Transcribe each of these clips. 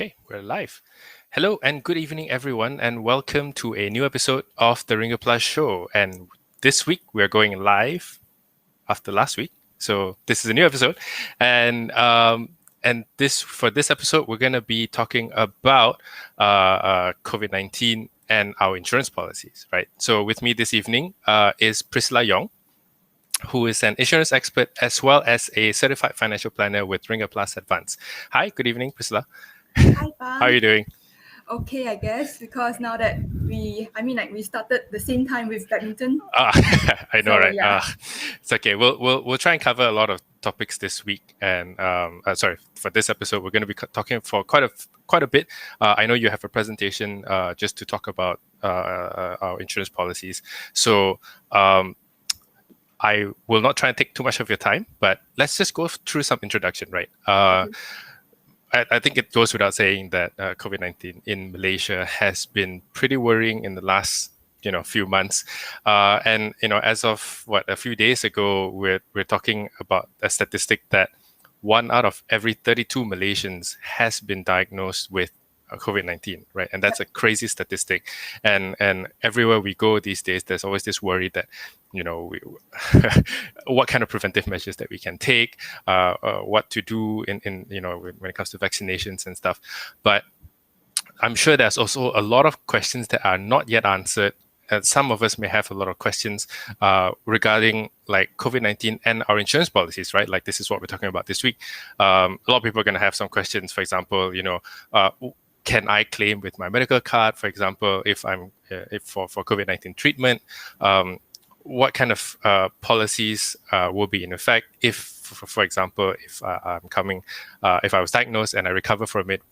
Okay, we're live. Hello and good evening, everyone, and welcome to a new episode of the Ringer Plus Show. And this week we're going live after last week, so this is a new episode. And this for this episode we're going to be talking about COVID-19 and our insurance policies, right? So with me this evening is Priscilla Yong, who is an insurance expert as well as a certified financial planner with Ringer Plus Advance. Hi, good evening, Priscilla. Hi, How are you Pan. doing? Okay, I guess because now that we started the same time with badminton. I know, So right? yeah. It's okay. We'll try and cover a lot of topics this week, and sorry, for this episode, we're going to be talking for quite a bit. I know you have a presentation just to talk about our insurance policies, so I will not try and take too much of your time, but let's just go through some introduction, right? Okay. I think it goes without saying that COVID-19 in Malaysia has been pretty worrying in the last few months, and as of a few days ago, we're talking about a statistic that 1 out of every 32 Malaysians has been diagnosed with COVID-19, right? And that's a crazy statistic. And everywhere we go these days, there's always this worry that, we, what kind of preventive measures that we can take, what to do in when it comes to vaccinations and stuff. But I'm sure there's also a lot of questions that are not yet answered. And some of us may have a lot of questions regarding like COVID-19 and our insurance policies, right? Like this is what we're talking about this week. A lot of people are going to have some questions. For example, can I claim with my medical card, for example, if for COVID-19 treatment? What kind of policies will be in effect if, for example, if if I was diagnosed and I recover from it?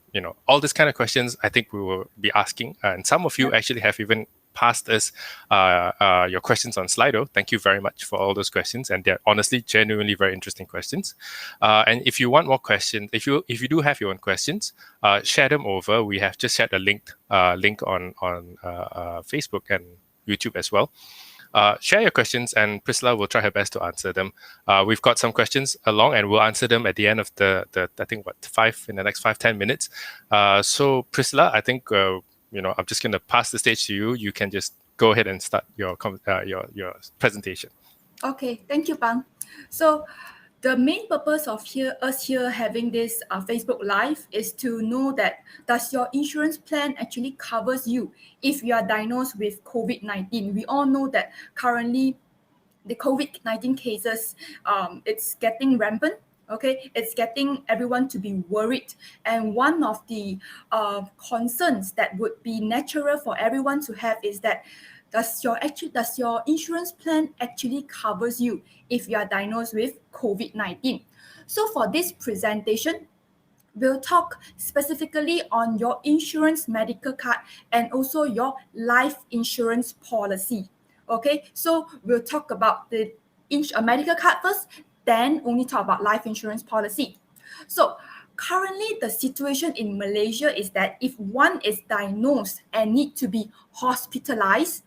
All these kind of questions I think we will be asking, and some of you actually have even passed us your questions on Slido. Thank you very much for all those questions, and they're honestly genuinely very interesting questions. And if you want more questions, if you do have your own questions, share them over. We have just shared a link on Facebook and YouTube as well. Share your questions, and Priscilla will try her best to answer them. We've got some questions along, and we'll answer them at the end of the I think in the next 5-10 minutes. So Priscilla, I think I'm just going to pass the stage to you. You can just go ahead and start your presentation. Okay, thank you, Pan. So the main purpose of us here having this Facebook Live is to know that does your insurance plan actually covers you if you are diagnosed with COVID-19. We all know that currently the COVID-19 cases, it's getting rampant. Okay, it's getting everyone to be worried, and one of the concerns that would be natural for everyone to have is that does your insurance plan actually covers you if you are diagnosed with COVID-19? So for this presentation, we'll talk specifically on your insurance medical card and also your life insurance policy. Okay, so we'll talk about the medical card first, then only talk about life insurance policy. So currently the situation in Malaysia is that if one is diagnosed and need to be hospitalized,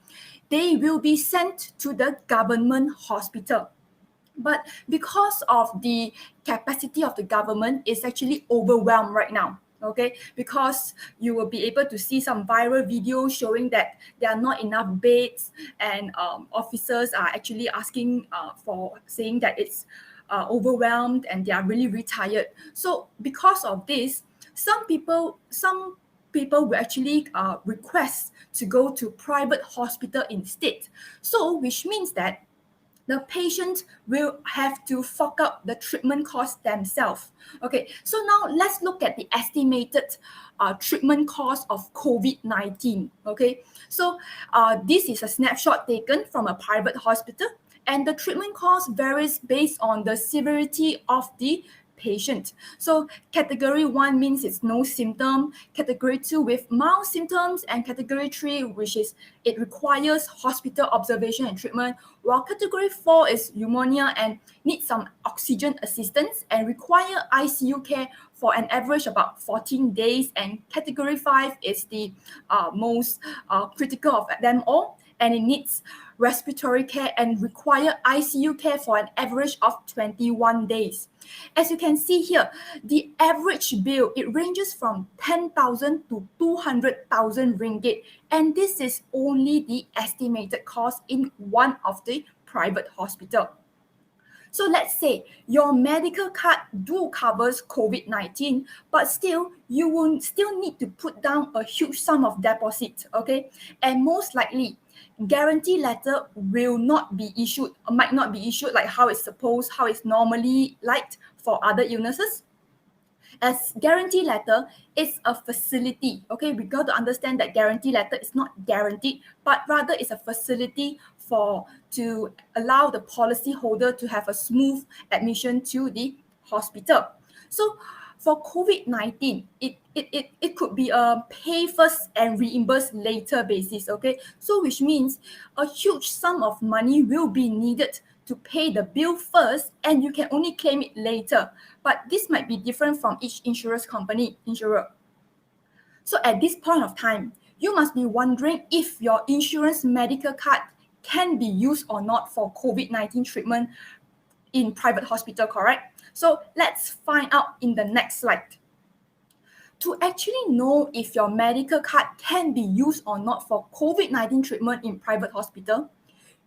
they will be sent to the government hospital. But because of the capacity of the government is actually overwhelmed right now. Okay, because you will be able to see some viral videos showing that there are not enough beds, and officers are actually asking for saying that it's overwhelmed and they are really retired. So because of this, some people will actually request to go to private hospital instead. So which means that the patient will have to fork out the treatment cost themselves. Okay, so now let's look at the estimated treatment cost of COVID-19. Okay, so this is a snapshot taken from a private hospital, and the treatment cost varies based on the severity of the patient. So category 1 means it's no symptom, category 2 with mild symptoms, and category 3 which is it requires hospital observation and treatment, while category 4 is pneumonia and needs some oxygen assistance and require ICU care for an average about 14 days, and category 5 is the most critical of them all, and it needs respiratory care and require ICU care for an average of 21 days. As you can see here, the average bill, it ranges from 10,000 to 200,000 ringgit, and this is only the estimated cost in one of the private hospital. So let's say your medical card do covers COVID-19, but still you will still need to put down a huge sum of deposit, okay? And most likely, guarantee letter will not be issued, might not be issued like how it's normally like for other illnesses. As guarantee letter is a facility, okay, we got to understand that guarantee letter is not guaranteed, but rather is a facility for to allow the policy holder to have a smooth admission to the hospital. So for COVID-19, it could be a pay first and reimburse later basis, okay? So which means a huge sum of money will be needed to pay the bill first, and you can only claim it later. But this might be different from each insurer. So at this point of time, you must be wondering if your insurance medical card can be used or not for COVID-19 treatment in private hospital, correct? So let's find out in the next slide. To actually know if your medical card can be used or not for COVID-19 treatment in private hospital,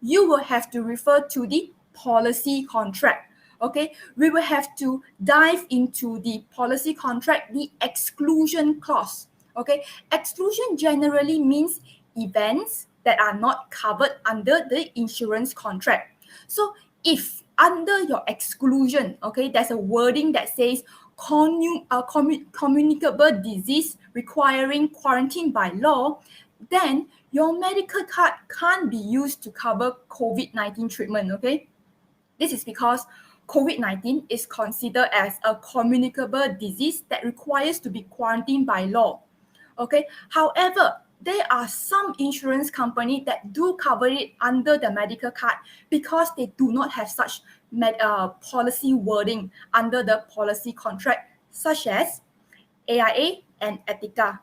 you will have to refer to the policy contract. Okay, we will have to dive into the policy contract, the exclusion clause. Okay, exclusion generally means events that are not covered under the insurance contract. So if under your exclusion, okay, there's a wording that says communicable disease requiring quarantine by law, then your medical card can't be used to cover COVID-19 treatment, okay? This is because COVID-19 is considered as a communicable disease that requires to be quarantined by law, okay? However, there are some insurance companies that do cover it under the medical card because they do not have such policy wording under the policy contract, such as AIA and Etika.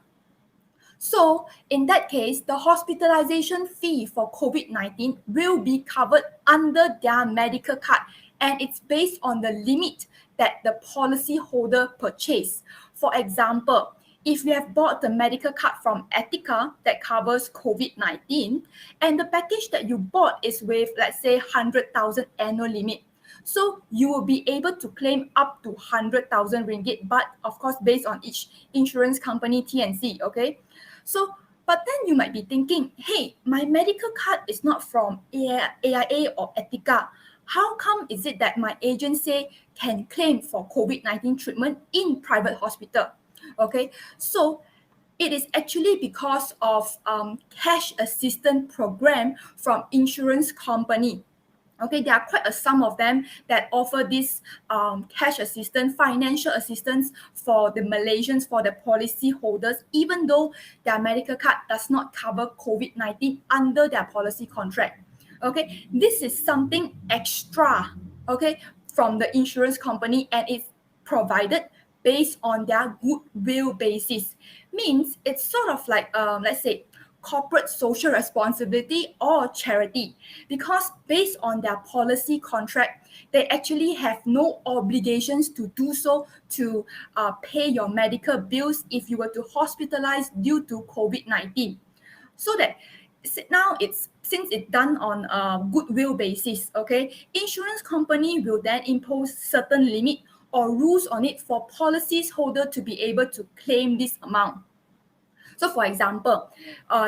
So in that case, the hospitalization fee for COVID-19 will be covered under their medical card, and it's based on the limit that the policyholder purchased. For example, if you have bought the medical card from Etika that covers COVID-19, and the package that you bought is with, let's say, 100,000 annual limit, so you will be able to claim up to 100,000 ringgit, but of course based on each insurance company T&C, okay? So, but then you might be thinking, hey, my medical card is not from AIA or Etika. How come is it that my agent say can claim for COVID-19 treatment in private hospital? Okay, so it is actually because of cash assistance program from insurance company. Okay, there are quite a sum of them that offer this cash assistance, financial assistance for the Malaysians, for the policy holders, even though their medical card does not cover COVID-19 under their policy contract. Okay, this is something extra, okay, from the insurance company, and it's provided based on their goodwill basis. Means it's sort of like, let's say, corporate social responsibility or charity, because based on their policy contract, they actually have no obligations to do so to pay your medical bills if you were to hospitalize due to COVID-19. So that now it's since it's done on a goodwill basis, okay, insurance company will then impose certain limit or rules on it for policies holder to be able to claim this amount. So, for example,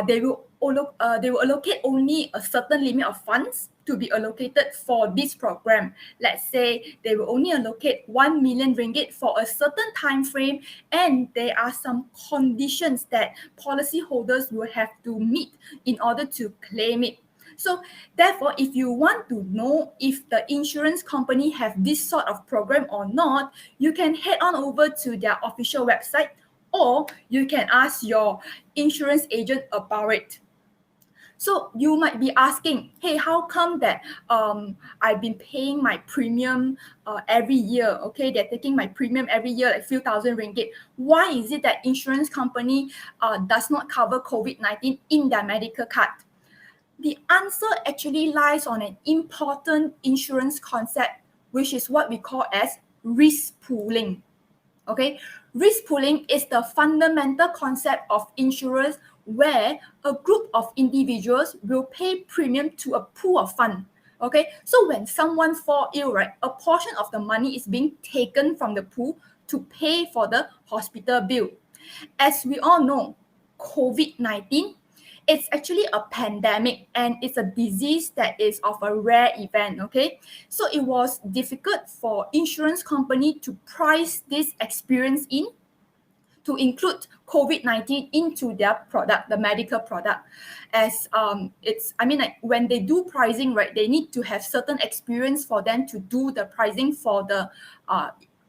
they will allocate only a certain limit of funds to be allocated for this program. Let's say they will only allocate 1 million ringgit for a certain time frame, and there are some conditions that policyholders will have to meet in order to claim it. So therefore, if you want to know if the insurance company have this sort of program or not, you can head on over to their official website, or you can ask your insurance agent about it. So you might be asking, hey, how come that I've been paying my premium every year? Okay, they're taking my premium every year, like few thousand ringgit. Why is it that insurance company does not cover COVID-19 in their medical card? The answer actually lies on an important insurance concept, which is what we call as risk pooling. Okay, risk pooling is the fundamental concept of insurance where a group of individuals will pay premium to a pool of fund. Okay, so when someone fall ill, right, a portion of the money is being taken from the pool to pay for the hospital bill. As we all know, COVID-19, it's actually a pandemic and it's a disease that is of a rare event, okay? So it was difficult for insurance company to price this experience in to include COVID-19 into their product, the medical product. As it's, I mean, like when they do pricing, right, they need to have certain experience for them to do the pricing for the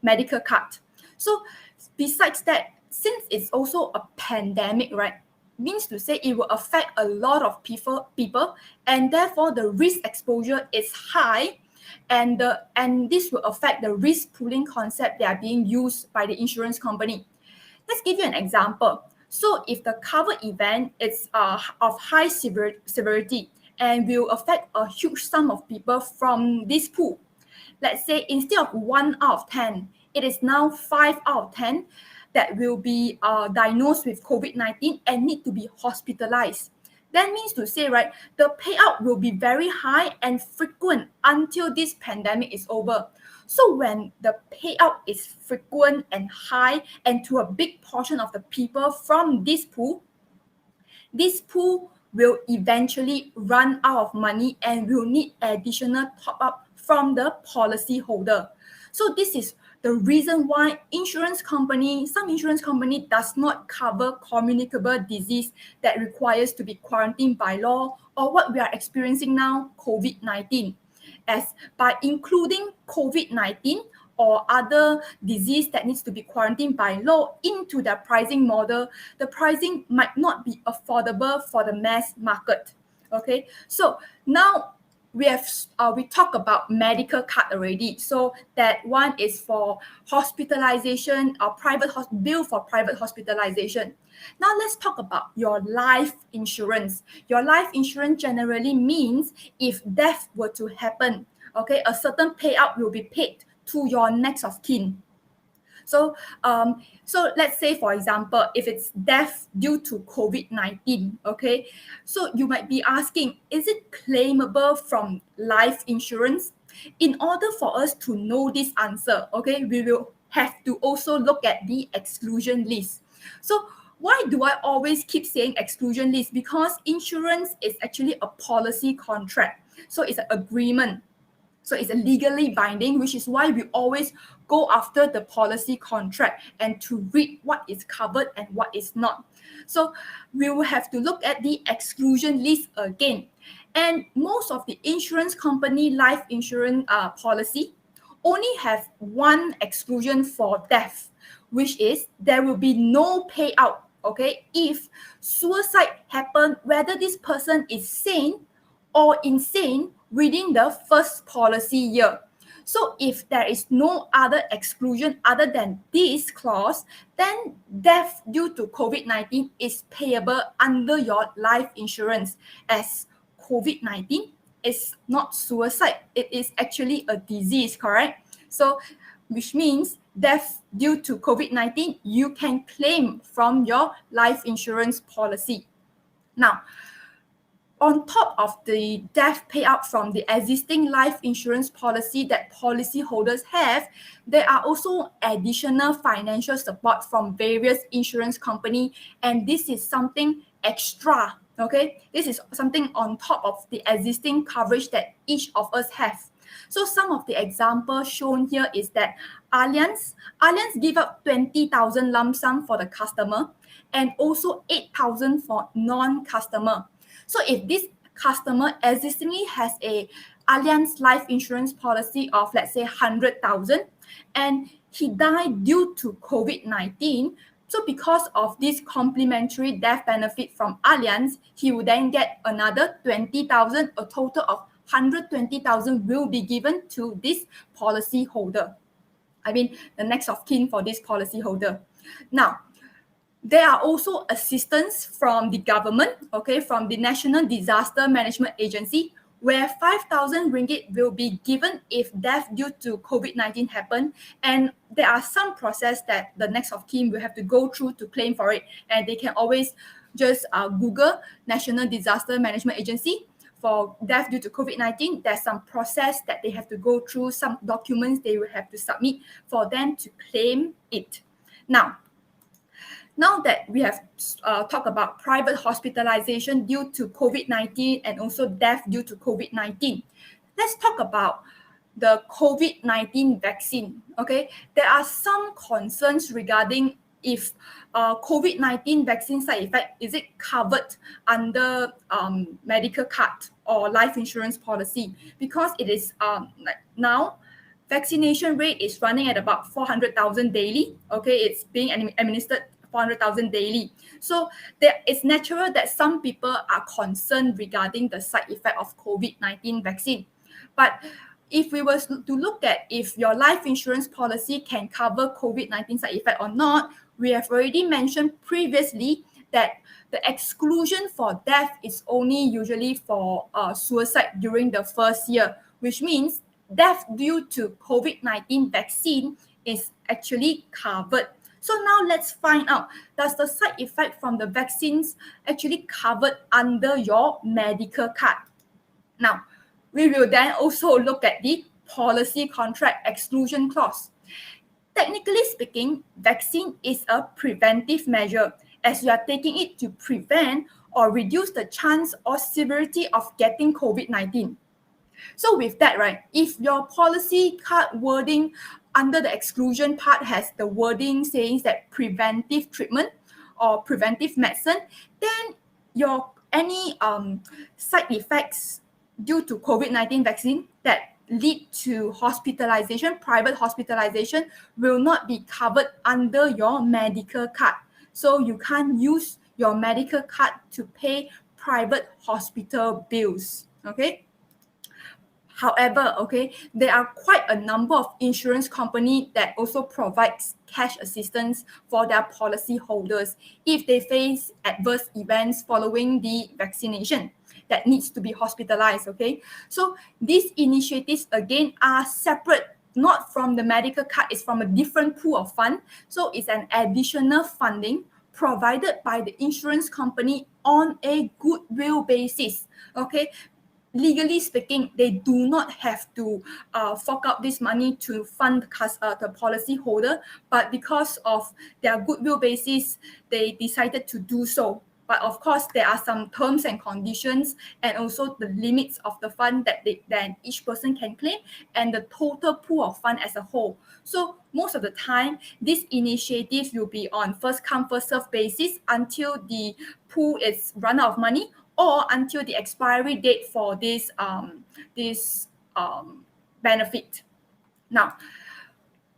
medical card. So besides that, since it's also a pandemic, right, means to say it will affect a lot of people, and therefore the risk exposure is high, and this will affect the risk pooling concept that are being used by the insurance company. Let's give you an example. So if the covered event is of high severity and will affect a huge sum of people from this pool, let's say instead of 1 out of 10, it is now 5 out of 10 that will be diagnosed with COVID-19 and need to be hospitalized. That means to say, right, the payout will be very high and frequent until this pandemic is over. So when the payout is frequent and high and to a big portion of the people from this pool will eventually run out of money and will need additional top up from the policy holder. So this is the reason why some insurance company does not cover communicable disease that requires to be quarantined by law, or what we are experiencing now, COVID-19. As by including COVID-19 or other disease that needs to be quarantined by law into their pricing model, the pricing might not be affordable for the mass market. Okay, so now we talked about medical card already. So that one is for hospitalization or bill for private hospitalization. Now let's talk about your life insurance. Your life insurance generally means if death were to happen, okay, a certain payout will be paid to your next of kin. So let's say, for example, if it's death due to COVID-19, okay, so you might be asking, is it claimable from life insurance? In order for us to know this answer, okay, we will have to also look at the exclusion list. So why do I always keep saying exclusion list? Because insurance is actually a policy contract. So it's an agreement. So it's a legally binding, which is why we always go after the policy contract and to read what is covered and what is not. So we will have to look at the exclusion list again. And most of the insurance company life insurance policy only have one exclusion for death, which is there will be no payout, okay, if suicide happened, whether this person is sane or insane within the first policy year. So if there is no other exclusion other than this clause, then death due to COVID-19 is payable under your life insurance, as COVID-19 is not suicide. It is actually a disease, correct? So which means death due to COVID-19, you can claim from your life insurance policy. Now, on top of the death payout from the existing life insurance policy that policyholders have, there are also additional financial support from various insurance company, and this is something extra, okay? This is something on top of the existing coverage that each of us have. So some of the examples shown here is that Allianz give up 20,000 lump sum for the customer and also 8,000 for non-customer. So if this customer existingly has a Allianz life insurance policy of, let's say, 100,000, and he died due to COVID-19, so because of this complimentary death benefit from Allianz, he will then get another 20,000, a total of 120,000 will be given to this policy holder. I mean, the next of kin for this policy holder. Now, There are also assistance from the government, okay, from the National Disaster Management Agency, where 5,000 ringgit will be given if death due to COVID-19 happen. And there are some process that the next of kin will have to go through to claim for it. And they can always just Google National Disaster Management Agency for death due to COVID-19. There's some process that they have to go through, some documents they will have to submit for them to claim it. Now that we have talked about private hospitalization due to COVID-19 and also death due to COVID-19, let's talk about the COVID-19 vaccine. Okay, there are some concerns regarding if COVID-19 vaccine side effect, is it covered under medical card or life insurance policy? Because it is like now vaccination rate is running at about 400,000 daily. Okay, it's being administered 400,000 daily. So it's natural that some people are concerned regarding the side effect of COVID-19 vaccine. But if we were to look at if your life insurance policy can cover COVID-19 side effect or not, we have already mentioned previously that the exclusion for death is only usually for suicide during the first year, which means death due to COVID-19 vaccine is actually covered. So now let's find out, does the side effect from the vaccines actually covered under your medical card? Now, we will then also look at the policy contract exclusion clause. Technically speaking, vaccine is a preventive measure as you are taking it to prevent or reduce the chance or severity of getting COVID-19. So with that, right, if your policy card wording under the exclusion part has the wording saying that preventive treatment or preventive medicine, then your any side effects due to COVID-19 vaccine that lead to hospitalization, private hospitalization, will not be covered under your medical card. So you can't use your medical card to pay private hospital bills. Okay. However, okay, there are quite a number of insurance companies that also provides cash assistance for their policy holders if they face adverse events following the vaccination that needs to be hospitalized, okay? So these initiatives, again, are separate, not from the medical card, it's from a different pool of fund. So it's an additional funding provided by the insurance company on a goodwill basis, okay? Legally speaking, they do not have to fork out this money to fund the policy holder, but because of their goodwill basis, they decided to do so. But of course, there are some terms and conditions and also the limits of the fund that then each person can claim and the total pool of fund as a whole. So most of the time, these initiatives will be on first come, first serve basis until the pool is run out of money or until the expiry date for this benefit. Now,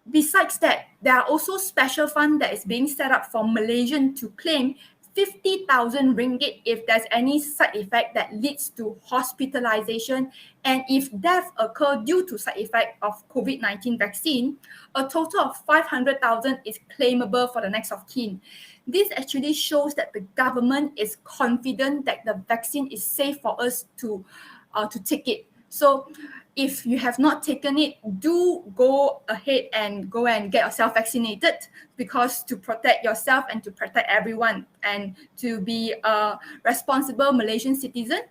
besides that, there are also special fund that is being set up for Malaysian to claim 50,000 ringgit if there's any side effect that leads to hospitalization, and if death occur due to side effect of COVID-19 vaccine, a total of 500,000 is claimable for the next of kin. This actually shows that the government is confident that the vaccine is safe for us to take it. So if you have not taken it, do go ahead and go and get yourself vaccinated, because to protect yourself and to protect everyone and to be a responsible Malaysian citizen.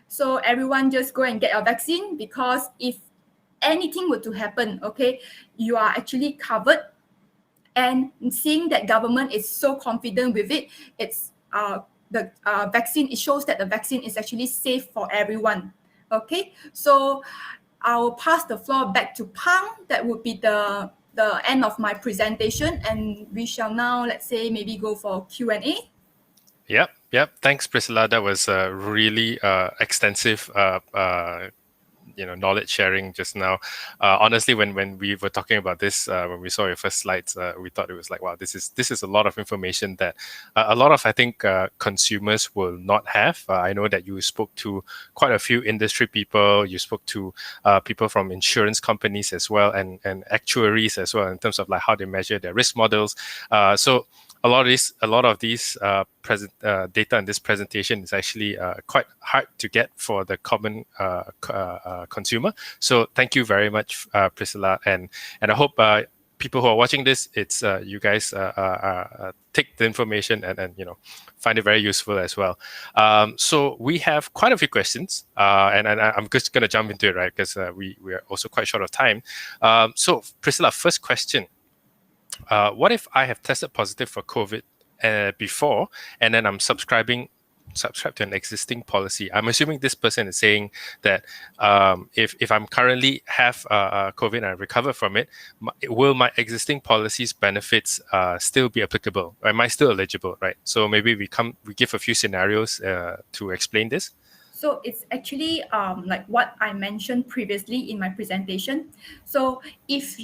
So everyone just go and get your vaccine, because if anything were to happen, okay, you are actually covered. And seeing that government is so confident with it, it's the vaccine, it shows that the vaccine is actually safe for everyone. Okay, so I'll pass the floor back to Pang. That would be the end of my presentation, and we shall now, let's say, maybe go for Q&A. Yep. Thanks, Priscilla. That was a really extensive knowledge sharing just now. Honestly, when we were talking about this, when we saw your first slides, we thought it was like, wow, this is a lot of information that a lot of, I think, consumers will not have. I know that you spoke to quite a few industry people. You spoke to people from insurance companies as well, and actuaries as well, in terms of like how they measure their risk models. So a lot of these data in this presentation is actually quite hard to get for the common consumer. So thank you very much, Priscilla, and I hope people who are watching this, it's you guys take the information and find it very useful as well. So we have quite a few questions, and I'm just going to jump into it, right? Because we are also quite short of time. So Priscilla, first question: what if I have tested positive for COVID before, and then I'm subscribed to an existing policy? I'm assuming this person is saying that if I'm currently have COVID and I recover from it, will my existing policy's benefits still be applicable? Am I still eligible? Right. So maybe we give a few scenarios to explain this. So it's actually like what I mentioned previously in my presentation. So if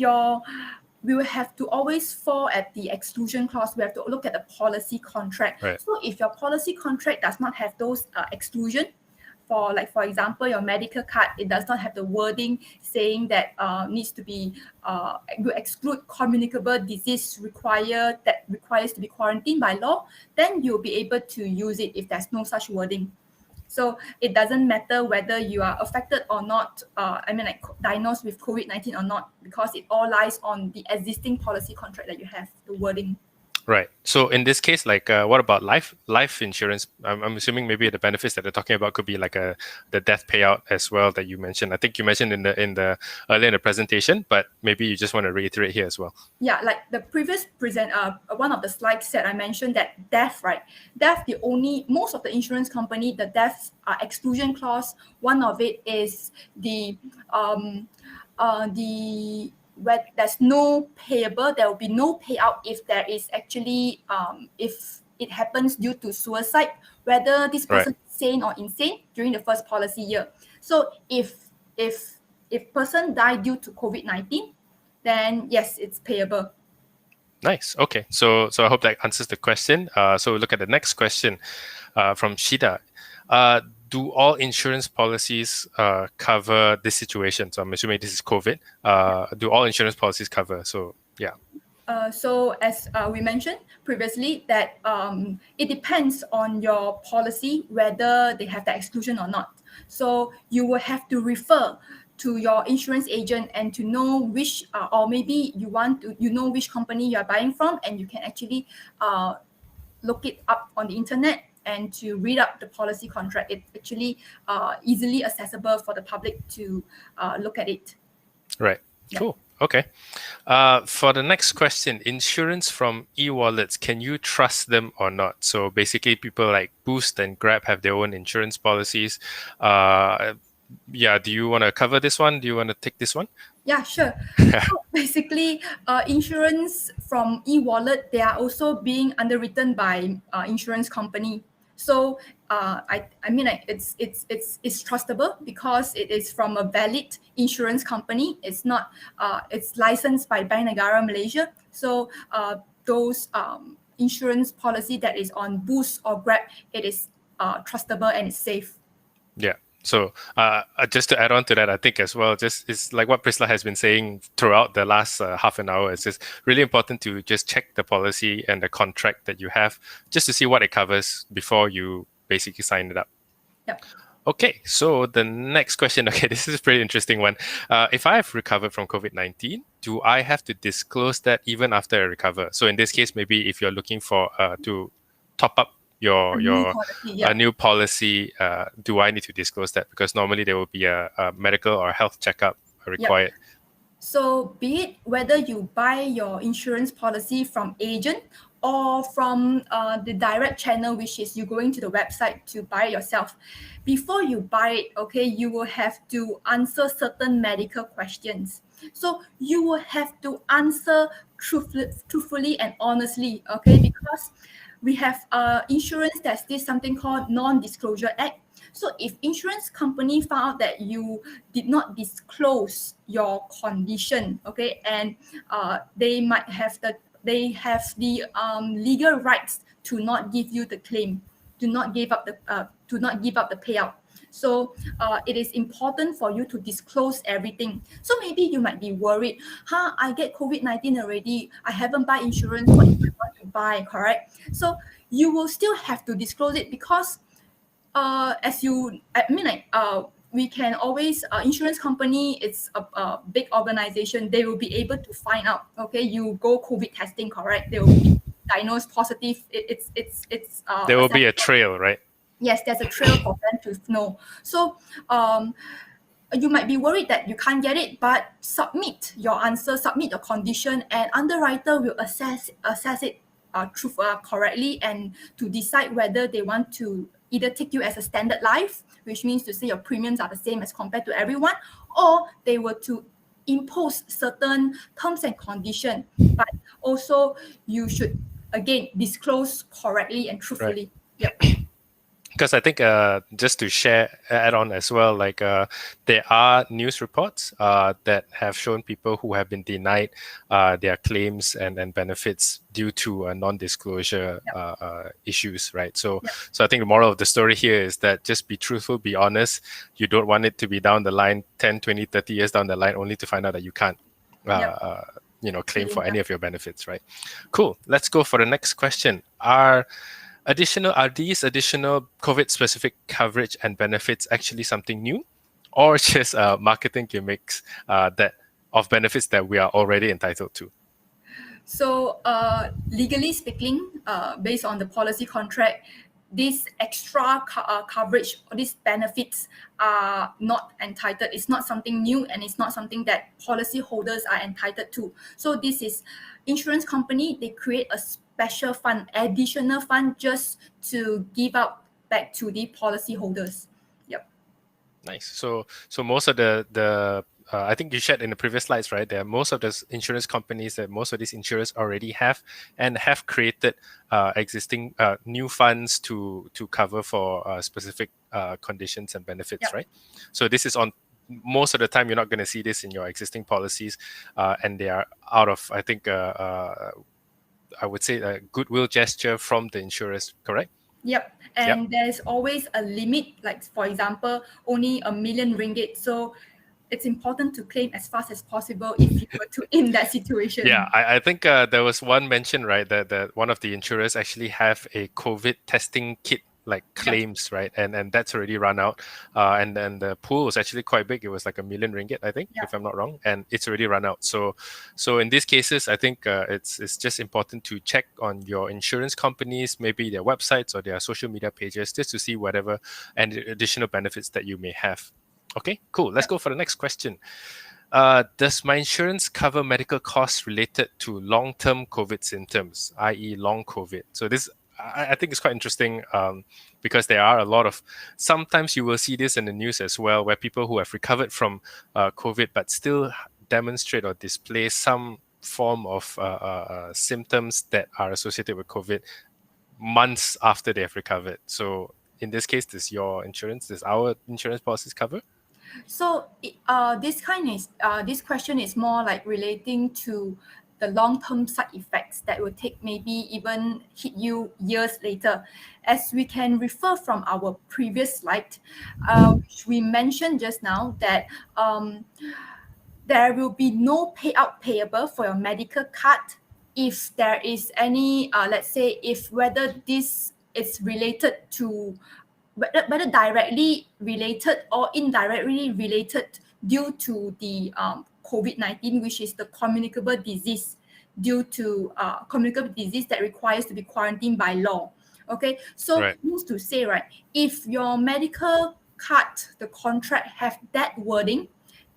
we will have to always fall at the exclusion clause. We have to look at the policy contract. Right. So if your policy contract does not have those exclusion, for example, your medical card, it does not have the wording saying that needs to be you exclude communicable disease requires to be quarantined by law, then you'll be able to use it if there's no such wording. So it doesn't matter whether you are affected or not, diagnosed with COVID-19 or not, because it all lies on the existing policy contract that you have, the wording. Right. So in this case, what about life insurance? I'm assuming maybe the benefits that they're talking about could be like the death payout as well that you mentioned. I think you mentioned in the earlier in the presentation, but maybe you just want to reiterate here as well. Yeah, like the previous one of the slides said, I mentioned that death, right? Death, most of the insurance company, the death exclusion clause, one of it is where there's no payable, there will be no payout if there is actually if it happens due to suicide, whether this person is sane or insane during the first policy year. So if person died due to COVID-19, then yes, it's payable. Nice. Okay. So I hope that answers the question. So we'll look at the next question from Shida. Do all insurance policies cover this situation? So I'm assuming this is COVID. Do all insurance policies cover? So yeah. So as we mentioned previously, that it depends on your policy whether they have the exclusion or not. So you will have to refer to your insurance agent and to know which, or maybe you know which company you are buying from, and you can actually look it up on the internet and to read up the policy contract. It's actually easily accessible for the public to look at it. Right. Yeah. Cool. Okay. For the next question, insurance from e-wallets, can you trust them or not? So basically, people like Boost and Grab have their own insurance policies. Yeah, do you want to cover this one? Do you want to take this one? Yeah, sure. So basically, insurance from e-wallet, they are also being underwritten by insurance company. So it's trustable because it is from a valid insurance company. It's not it's licensed by Bank Negara Malaysia. So those insurance policy that is on Boost or Grab, it is trustable and it's safe. Yeah. So just to add on to that, I think as well, just it's like what Priscilla has been saying throughout the last half an hour. It's just really important to just check the policy and the contract that you have just to see what it covers before you basically sign it up. Yep. Okay, so the next question. Okay, this is a pretty interesting one. If I have recovered from COVID-19, do I have to disclose that even after I recover? So in this case, maybe if you're looking for to top up your new policy, do I need to disclose that? Because normally there will be a medical or health checkup required. Yep. So be it whether you buy your insurance policy from agent or from the direct channel, which is you going to the website to buy it yourself. Before you buy it, okay, you will have to answer certain medical questions. So you will have to answer truthfully and honestly, okay, because we have insurance, there's this something called Non-Disclosure Act. So if insurance company found that you did not disclose your condition, okay, and they have the legal rights to not give you the claim, to not give up the payout. So it is important for you to disclose everything. So maybe you might be worried, I get COVID-19 already, I haven't buy insurance, what if I want to buy, correct? So you will still have to disclose it because as you I mean like we can always insurance company, it's a big organization, they will be able to find out, okay, you go COVID testing, correct, they will be diagnosed positive, it's There will be a acceptable. trail, right? Yes, there's a trail for them to know. So you might be worried that you can't get it, but submit your answer, submit your condition, and underwriter will assess it correctly and to decide whether they want to either take you as a standard life, which means to say your premiums are the same as compared to everyone, or they were to impose certain terms and condition. But also you should again disclose correctly and Right. truthfully. Yep. Because I think just to add on as well, like there are news reports that have shown people who have been denied their claims and benefits due to non-disclosure Yep. issues, right? So, Yep. so I think the moral of the story here is that just be truthful, be honest. You don't want it to be down the line 10, 20, 30 years down the line only to find out that you can't Yep. claim Claim, for yeah. any of your benefits, right? Cool. Let's go for the next question. Are these additional COVID specific coverage and benefits actually something new, or just marketing gimmicks that of benefits that we are already entitled to? So, legally speaking, based on the policy contract, this extra coverage or these benefits are not entitled. It's not something new, and it's not something that policyholders are entitled to. So, this is insurance company. They create a special fund, additional fund, just to give out back to the policyholders. Yep. Nice. So most of the I think you shared in the previous slides, right? There are most of the insurance companies that most of these insurers already have and have created existing new funds to cover for specific conditions and benefits, Yep. right? So this is on most of the time you're not going to see this in your existing policies, and they are out of I think I would say a goodwill gesture from the insurers, correct? Yep. Yep. And there's always a limit, like for example, only R1 million. So it's important to claim as fast as possible if you were to in that Yeah, situation. I think there was one mention, right, that one of the insurers actually have a COVID testing kit like Yep. claims, right, and that's already run out, and then the pool was actually quite big. It was like R1 million, I think, Yep. if I'm not wrong, and it's already run out. So in these cases, I think it's just important to check on your insurance companies, maybe their websites or their social media pages, just to see whatever and additional benefits that you may have. Okay, cool. Let's Yep. go for the next question. Does my insurance cover medical costs related to long-term COVID symptoms, i.e., long COVID? So this, I think, is quite interesting because there are a lot of. Sometimes you will see this in the news as well, where people who have recovered from COVID but still demonstrate or display some form of symptoms that are associated with COVID months after they have recovered. So in this case, does our insurance policies cover? So this question is more like relating to the long-term side effects that will take maybe even hit you years later. As we can refer from our previous slide, which we mentioned just now that there will be no payout payable for your medical card if there is any let's say if whether this is related to whether directly related or indirectly related due to the COVID-19, which is the communicable disease due to communicable disease that requires to be quarantined by law. Okay, so Right. means to say, right, if your medical card, the contract have that wording,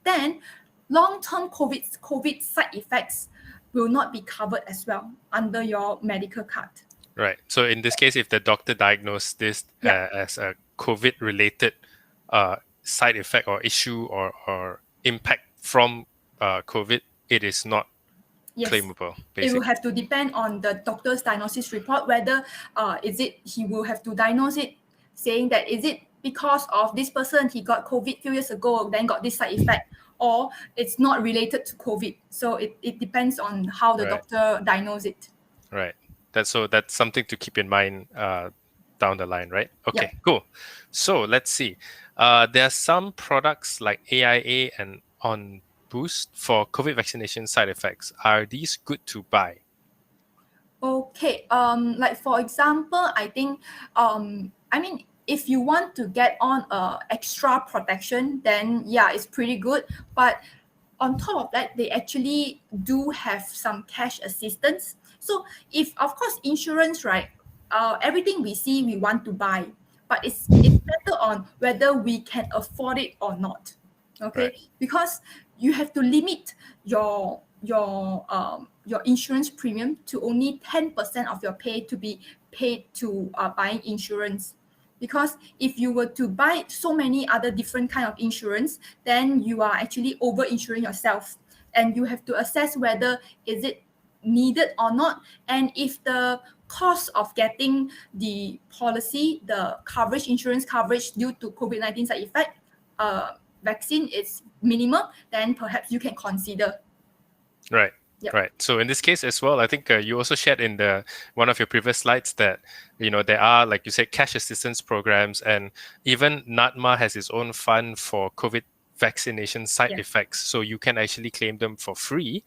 then long-term COVID side effects will not be covered as well under your medical card. Right. So in this case, if the doctor diagnosed this Yep. as a COVID-related side effect or issue or impact from COVID, it is not Yes. claimable, It will basically. have to depend on the doctor's diagnosis report whether is it he will have to diagnose it saying that is it because of this person he got COVID few years ago then got this side effect, or it's not related to COVID. So it depends on how the Right. doctor diagnose it. Right. That's something to keep in mind down the line, right? Yep. Okay, cool. So let's see. There are some products like AIA and on Boost for COVID vaccination side effects. Are these good to buy? Okay. Okay, like for example, I think, I mean, if you want to get on extra protection, then yeah, it's pretty good. But on top of that, they actually do have some cash assistance. So if of course insurance, right? Everything we see, we want to buy, but it's better on whether we can afford it or not. Right. Okay, because you have to limit your insurance premium to only 10% of your pay to be paid to buying insurance, because if you were to buy so many other different kind of insurance, then you are actually over insuring yourself, and you have to assess whether is it needed or not, and if the cost of getting the policy, the coverage, insurance coverage due to COVID-19 side effect, vaccine is minimal, then perhaps you can consider. Right. Yep. Right. So in this case as well, I think you also shared in the one of your previous slides that there are, like you said, cash assistance programs, and even NATMA has its own fund for COVID vaccination side Yeah. effects. So you can actually claim them for free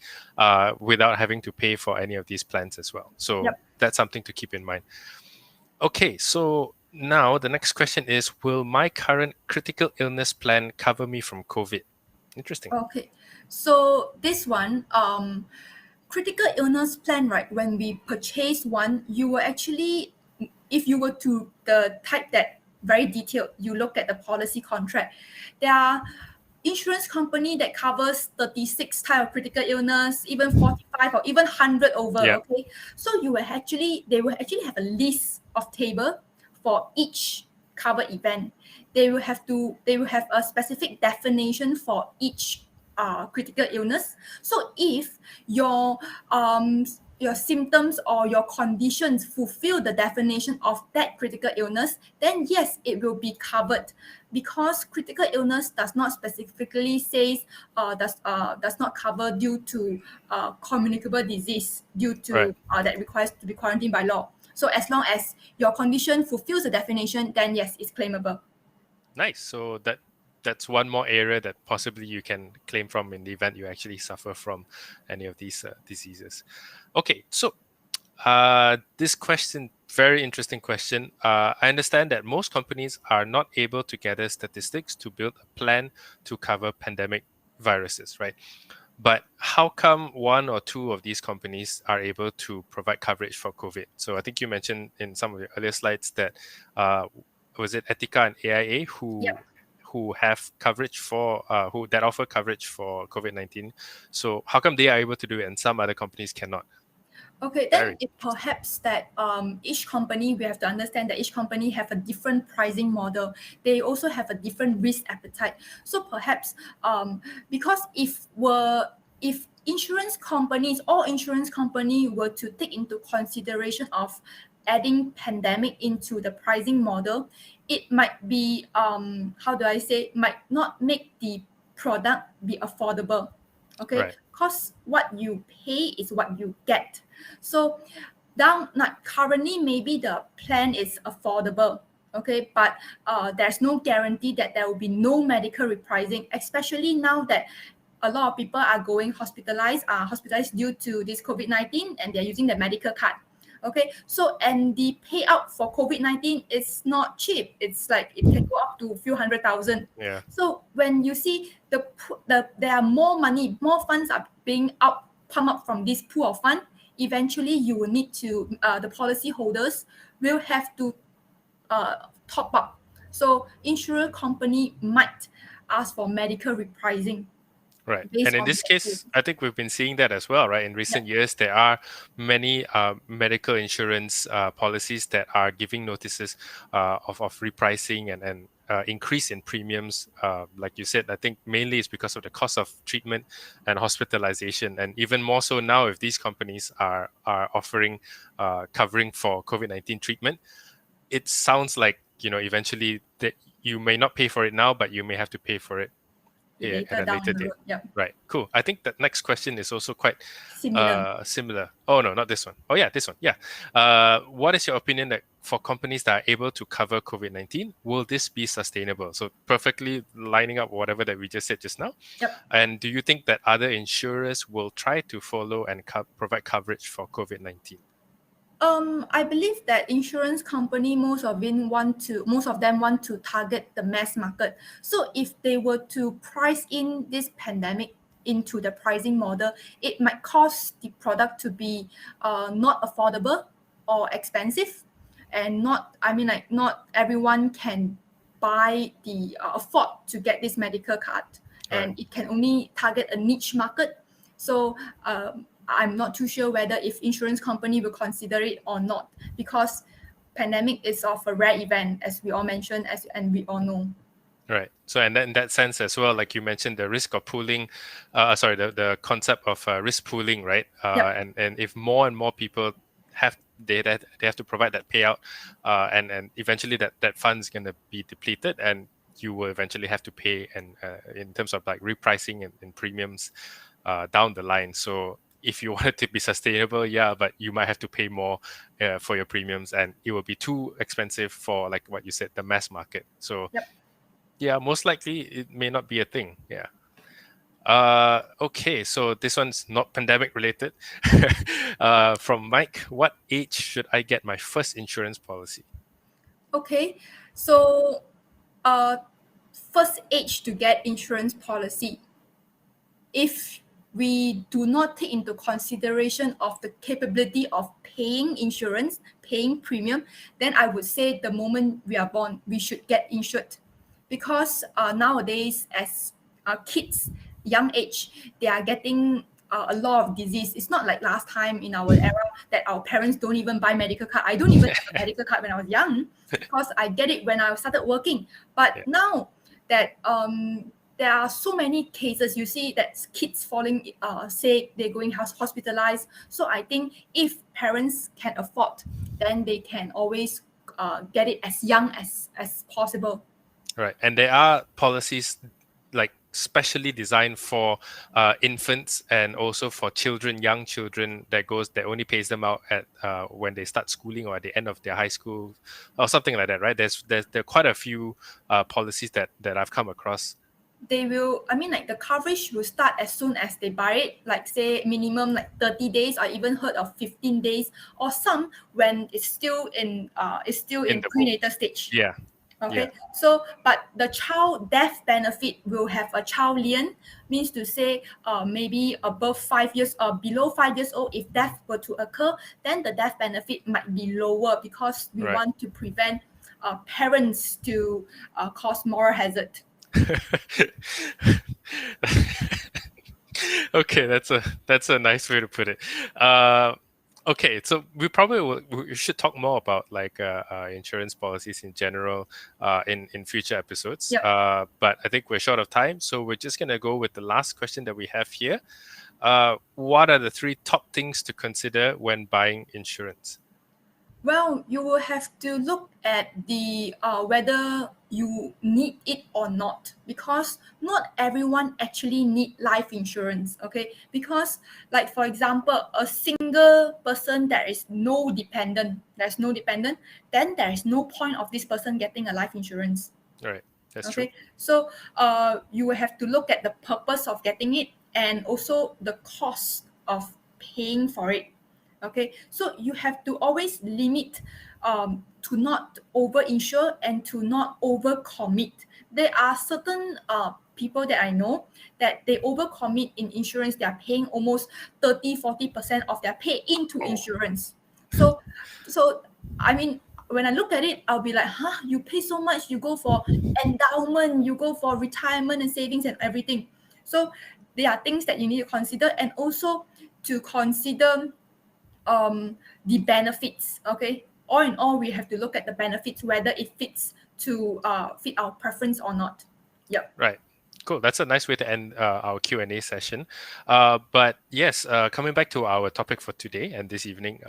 without having to pay for any of these plans as well. So Yep. that's something to keep in mind. Okay, so now the next question is, will my current critical illness plan cover me from COVID? Interesting. Okay. So this one, critical illness plan, right? When we purchase one, you will actually, if you were to the type that very detailed, you look at the policy contract. There are insurance company that covers 36 type of critical illness, even 45 or even 100 over. Yeah. Okay, so they will actually have a list of table for each cover event. They will have a specific definition for each critical illness. So if your um your symptoms or your conditions fulfill the definition of that critical illness, then yes, it will be covered, because critical illness does not specifically say does not cover due to communicable disease due Right. to that requires to be quarantined by law. So as long as your condition fulfills the definition, then yes, it's claimable. Nice. So that's one more area that possibly you can claim from in the event you actually suffer from any of these diseases. Okay, so this question, very interesting question. I understand that most companies are not able to gather statistics to build a plan to cover pandemic viruses, right? But how come one or two of these companies are able to provide coverage for COVID? So I think you mentioned in some of the earlier slides that was it Etika and AIA Yep. who have coverage for who that offer coverage for COVID-19. So how come they are able to do it and some other companies cannot? Okay, then Very it interesting. perhaps that each company, we have to understand that each company have a different pricing model. They also have a different risk appetite. So perhaps because if insurance companies, all insurance company were to take into consideration of adding pandemic into the pricing model, it might be how do I say, might not make the product be affordable. Okay, Right. because what you pay is what you get. So down like currently maybe the plan is affordable, okay, but there's no guarantee that there will be no medical repricing, especially now that a lot of people are going hospitalized due to this COVID-19, and they're using the medical card. Okay, so and the payout for COVID-19 is not cheap. It's like it can go up to a few 100,000. Yeah. So when you see there are more money, more funds are being out pump up from this pool of fund, eventually you will need to the policy holders will have to top up. So insurance company might ask for medical repricing Right. based And in on this their case, pool. I think we've been seeing that as well, right? In Yeah. recent years, there are many medical insurance policies that are giving notices of repricing and increase in premiums. Like you said, I think mainly it's because of the cost of treatment and hospitalization. And even more so now, if these companies are offering covering for COVID-19 treatment, it sounds like, eventually that you may not pay for it now, but you may have to pay for it at Later a later down the date. road. Yeah. Right. Cool. I think the next question is also quite Similar. similar. Oh no, not this one. Oh yeah, this one. Yeah. What is your opinion that for companies that are able to cover COVID-19, will this be sustainable? So perfectly lining up whatever that we just said just now. Yep. And do you think that other insurers will try to follow and provide coverage for COVID-19? I believe that insurance company most of them want to target the mass market. So if they were to price in this pandemic into the pricing model, it might cause the product to be not affordable or expensive, and not everyone can buy the afford to get this medical card, Right. and it can only target a niche market. So I'm not too sure whether if insurance company will consider it or not, because pandemic is of a rare event, as we all mentioned, and we all know. Right. So, and then in that sense as well, like you mentioned, the risk of pooling, the concept of risk pooling, right? Yep. And if more and more people they have to provide that payout, and eventually that fund's going to be depleted, and you will eventually have to pay, and in terms of like repricing and premiums, down the line. So if you want it to be sustainable, yeah, but you might have to pay more for your premiums, and it will be too expensive for, like what you said, the mass market. So Yep. yeah, most likely it may not be a thing. Yeah. Okay, so this one's not pandemic related. From Mike, what age should I get my first insurance policy? Okay. So uh first age to get insurance policy, if we do not take into consideration of the capability of paying insurance, paying premium, then I would say the moment we are born, we should get insured. Because nowadays, as kids, young age, they are getting a lot of disease. It's not like last time in our era that our parents don't even buy medical card. I don't even have a medical card when I was young, because I get it when I started working. But Yeah. now that there are so many cases, you see that kids falling say they're going hospitalized. So I think if parents can afford, then they can always get it as young as possible. Right. And there are policies like specially designed for infants and also for children, young children, that only pays them out at when they start schooling or at the end of their high school or something like that, right? There are quite a few policies that I've come across. They will, I mean, like the coverage will start as soon as they buy it, like say minimum like 30 days, or even heard of 15 days, or some when it's still In in the womb. prenatal stage. Yeah. Yeah. Okay, so but the child death benefit will have a child lien, means to say maybe above 5 years or below 5 years old, if death were to occur, then the death benefit might be lower, because we Right. want to prevent parents to cause moral hazard. Okay, that's a nice way to put it. Okay, so we should talk more about like insurance policies in general in future episodes. Yep. But I think we're short of time, so we're just gonna go with the last question that we have here. What are the three top things to consider when buying insurance? Well, you will have to look at the whether you need it or not, because not everyone actually need life insurance. Okay, because like for example, a single person, there's no dependent, then there is no point of this person getting a life insurance. All right, that's true. Okay, so you will have to look at the purpose of getting it, and also the cost of paying for it. Okay, so you have to always limit to not over insure and to not over commit. There are certain people that I know that they over commit in insurance. They are paying almost 30-40% of their pay into Oh, insurance. So so I mean, when I look at it, I'll be like, huh, you pay so much, you go for endowment, you go for retirement and savings and everything. So there are things that you need to consider, and also to consider the benefits. Okay, all in all, we have to look at the benefits, whether it fits to fit our preference or not. Yep. right. Cool. That's a nice way to end our Q&A session. But yes, coming back to our topic for today and this evening,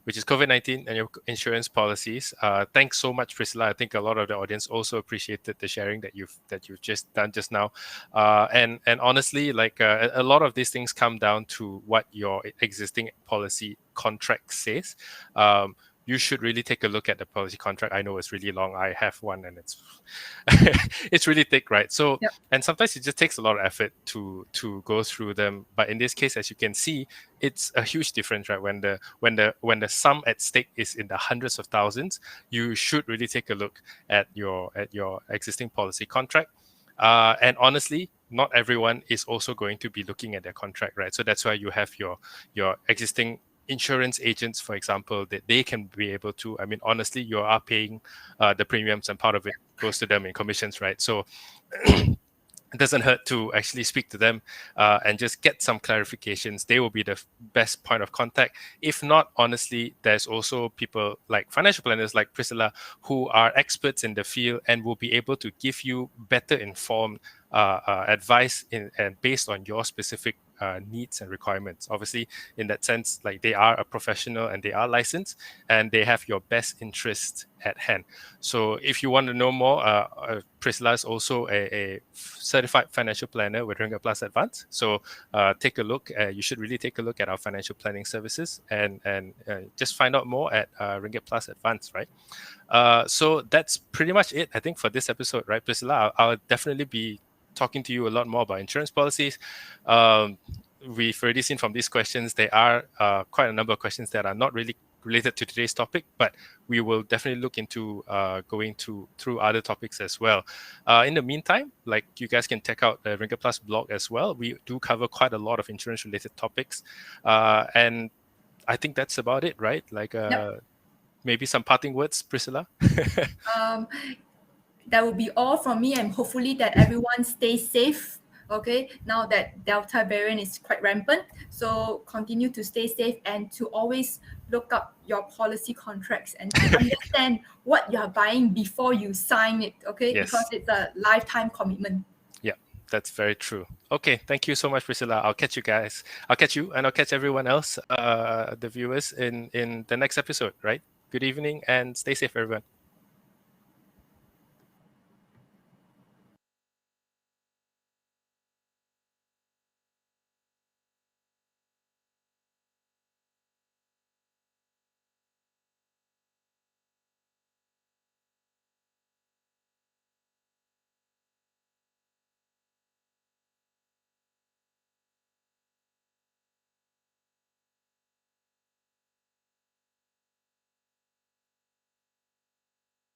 which is COVID-19 and your insurance policies. Thanks so much, Priscilla. I think a lot of the audience also appreciated the sharing that you've just done just now. And honestly, like a lot of these things come down to what your existing policy contract says. Um, you should really take a look at the policy contract. I know it's really long. I have one, and it's it's really thick, right? So, Yep. and sometimes it just takes a lot of effort to go through them. But in this case, as you can see, it's a huge difference, right? When the sum at stake is in the hundreds of thousands, you should really take a look at your existing policy contract. And honestly, not everyone is also going to be looking at their contract, right? So that's why you have your existing insurance agents, for example, that they can be able to. I mean, honestly, you are paying the premiums, and part of it goes to them in commissions, right? So it doesn't hurt to actually speak to them and just get some clarifications. They will be the best point of contact. If not, honestly, there's also people like financial planners like Priscilla who are experts in the field and will be able to give you better informed advice and based on your specific needs and requirements. Obviously, in that sense, like they are a professional and they are licensed and they have your best interest at hand. So if you want to know more, Priscilla is also a certified financial planner with Ringgit Plus Advance. So take a look. You should really take a look at our financial planning services and just find out more at Ringgit Plus Advance, right? So that's pretty much it, I think, for this episode, right, Priscilla? I'll definitely be talking to you a lot more about insurance policies. We've already seen from these questions, there are quite a number of questions that are not really related to today's topic, but we will definitely look into going through other topics as well. In the meantime, like you guys can check out the Ringgit Plus blog as well. We do cover quite a lot of insurance related topics. And I think that's about it, right? Like Yep. maybe some parting words, Priscilla? Um, that will be all from me, and hopefully that everyone stays safe. Okay, now that Delta variant is quite rampant, so continue to stay safe and to always look up your policy contracts and to understand what you are buying before you sign it. Okay, because Yes. it's a lifetime commitment. Yeah, that's very true. Okay, thank you so much, Priscilla. I'll catch you guys. I'll catch you and I'll catch everyone else, the viewers, in the next episode, right? Good evening and stay safe, everyone.